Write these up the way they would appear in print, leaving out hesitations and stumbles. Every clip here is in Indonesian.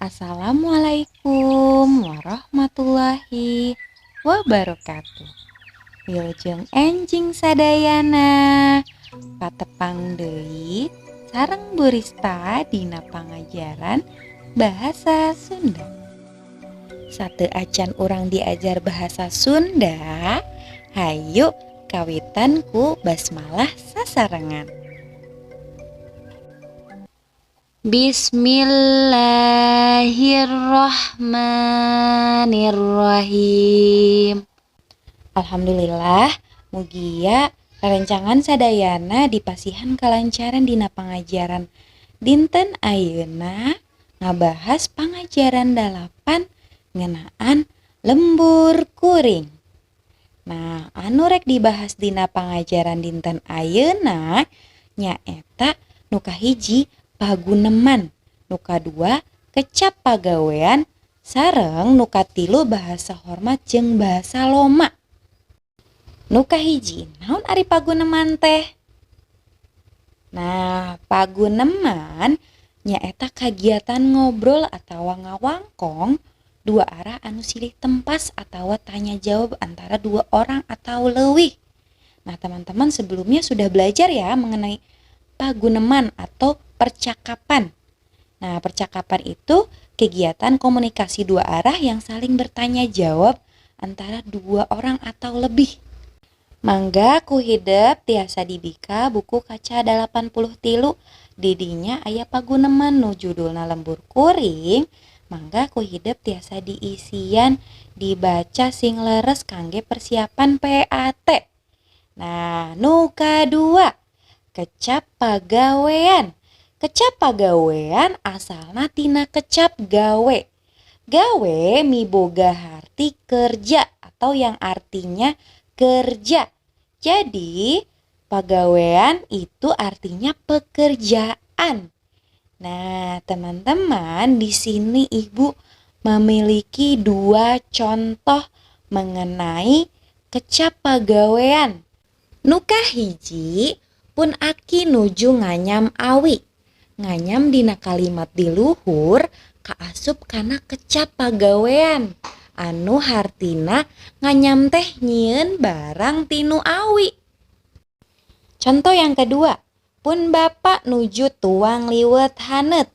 Assalamualaikum warahmatullahi wabarakatuh. Wilujeng enjing sadayana patepang deui sareng Burista dina pangajaran bahasa Sunda. Sate acan urang diajar bahasa Sunda. Hayu kawitan ku basmalah sasarengan. Bismillahirrahmanirrahim. Alhamdulillah, mugia rerencangan sadayana dipasihan kalancaran dina pangajaran dinten ayeuna ngabahas pangajaran 8 ngenaan lembur kuring. Nah, anu rek dibahas dina pangajaran dinten ayeuna nyaeta nu kahiji paguneman, nu kadua kecap pagawean, sareng nu katilu bahasa hormat jeung bahasa loma. Nu kahiji, naon ari paguneman teh? Nah, paguneman nyaeta kagiatan ngobrol atawa ngawangkong dua arah anu silih tempas atawa tanya jawab antara dua orang atau leuwih. Nah, teman-teman sebelumnya sudah belajar ya mengenai paguneman atau percakapan. Nah, percakapan itu kegiatan komunikasi dua arah yang saling bertanya jawab antara dua orang atau lebih. Mangga ku hidep tiasa dibika buku kaca 83 didinya aya paguneman nu judulna lembur kuring. Mangga ku hidep tiasa diisian dibaca sing leres kangge persiapan PAT. Nah, nu kadua kecap pagawean. Kecap pagawean asalna tina kecap gawe. Gawe miboga harti kerja atau yang artinya kerja. Jadi pagawean itu artinya pekerjaan. Nah, teman-teman, di sini Ibu memiliki dua contoh mengenai kecap pagawean. Nu kahiji pun aki nuju nganyam awi. Nganyam dina kalimat di luhur kaasup kana kecap pagawean anu hartina nganyam teh nyieun barang tinu awi. Contoh yang kedua, pun bapak nuju tuang liwet hanet.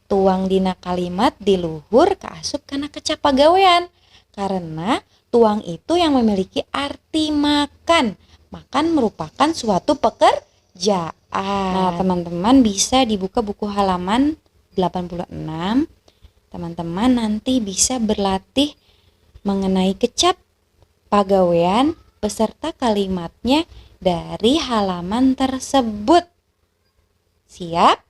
Tuang dina kalimat di luhur kaasup kana kecap pagawean karena tuang itu yang memiliki arti makan. Makan merupakan suatu pekerjaan. Nah, teman-teman bisa dibuka buku halaman 86. Teman-teman nanti bisa berlatih mengenai kecap pagawean beserta kalimatnya dari halaman tersebut. Siap?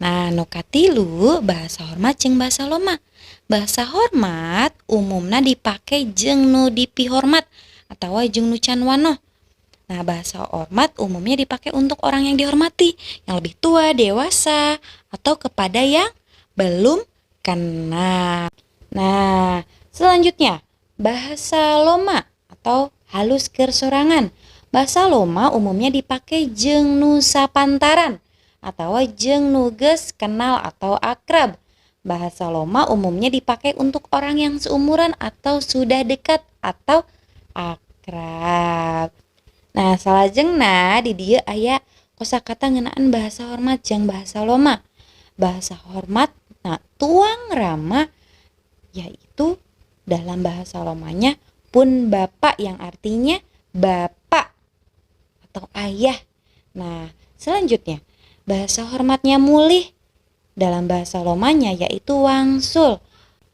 Nah, nu katilu bahasa hormat jeung bahasa loma. Bahasa hormat umumna dipake jeung nu dipihormat atawa jeung nu can wanoh. Nah, bahasa hormat umumnya dipakai untuk orang yang dihormati, yang lebih tua, dewasa, atau kepada yang belum kenal. Nah, selanjutnya bahasa loma atau halus keur sorangan. Bahasa loma umumnya dipakai jeung nu sapantaran atau jeung nu geus kenal atau akrab. Bahasa loma umumnya dipakai untuk orang yang seumuran atau sudah dekat atau akrab. Nah, salajengna di dieu aya kosakata ngeunaan bahasa hormat jeung bahasa loma. Bahasa hormat nah tuang rama yaitu dalam bahasa lomanya pun bapak yang artinya bapak atau ayah. Nah, selanjutnya bahasa hormatnya mulih dalam bahasa lomanya yaitu wangsul.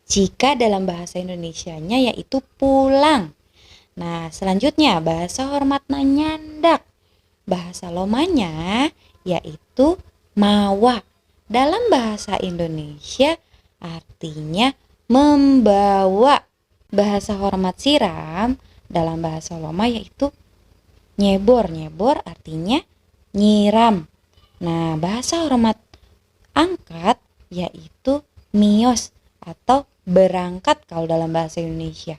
Jika dalam bahasa Indonesianya yaitu pulang. Nah, selanjutnya bahasa hormatna nyandak. Bahasa lomanya yaitu mawa. Dalam bahasa Indonesia artinya membawa. Bahasa hormat siram dalam bahasa loma yaitu nyebor. Nyebor artinya nyiram. Nah, bahasa hormat angkat yaitu mios atau berangkat kalau dalam bahasa Indonesia.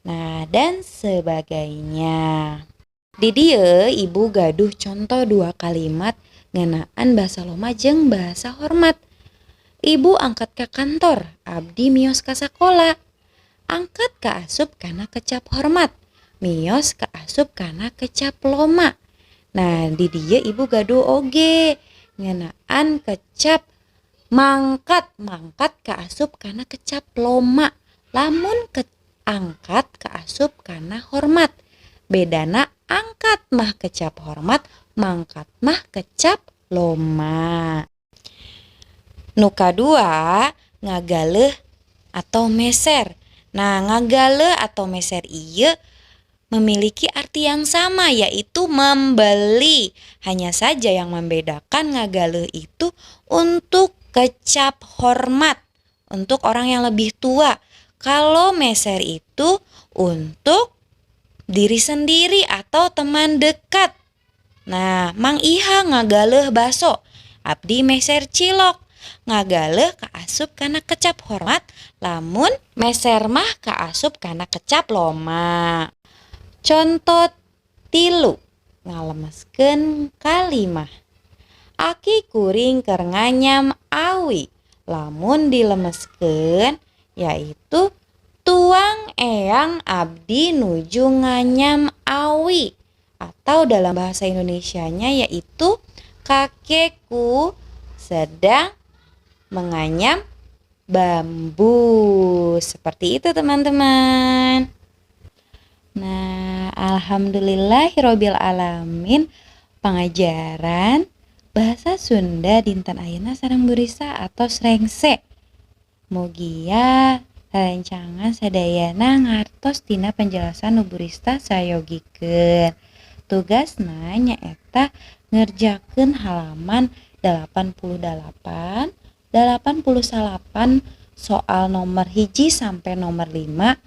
Nah, dan sebagainya. Di dieu Ibu gaduh contoh dua kalimat ngeunaan bahasa loma jeung bahasa hormat. Ibu angkat ka kantor, abdi mios ka sakola. Angkat ka asup kana kecap hormat, mios ka asup kana kecap loma. Nah, di dieu ibu gaduh oge ngeunaan kecap mangkat, mangkat ka asup kana kecap loma. Lamun angkat ka asup kana hormat. Bedana angkat mah kecap hormat, mangkat mah kecap loma. Nu kadua, ngagaleh atau meser. Nah, ngagaleh atau meser ieu memiliki arti yang sama, yaitu membeli. Hanya saja yang membedakan ngagaleh itu untuk kecap hormat, untuk orang yang lebih tua. Kalau meser itu untuk diri sendiri atau teman dekat. Nah, Mang Iha ngagaleh baso, abdi meser cilok. Ngagaleh kaasup kana kecap hormat, lamun meser mah kaasup kana kecap loma. Contoh tilu, ngalemeskeun kalimah. Aki kuring keur nganyam awi, lamun dilemeskeun yaitu tuang eyang abdi nuju nganyam awi, atau dalam bahasa Indonesianya yaitu kakekku sedang menganyam bambu. Seperti itu teman-teman. Nah, alhamdulillahirobbil alamin, pengajaran bahasa Sunda dinten ayeuna sareng Burisa atau Srengse. Mugia rancangan sadayana ngartos tina penjelasan nu Burista sayogikeun. Tugasna nyaeta ngerjakeun halaman 88, 89 soal nomor 1 sampai nomor 5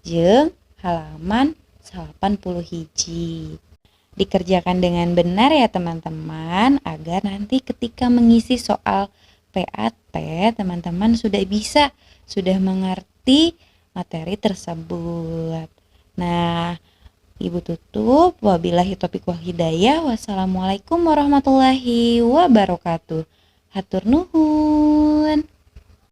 jeung halaman 81. Dikerjakan dengan benar ya teman-teman, agar nanti ketika mengisi soal PAT teman-teman sudah mengerti materi tersebut. Nah, Ibu tutup, wabillahi taufiq wal hidayah. Wassalamualaikum warahmatullahi wabarakatuh. Hatur nuhun.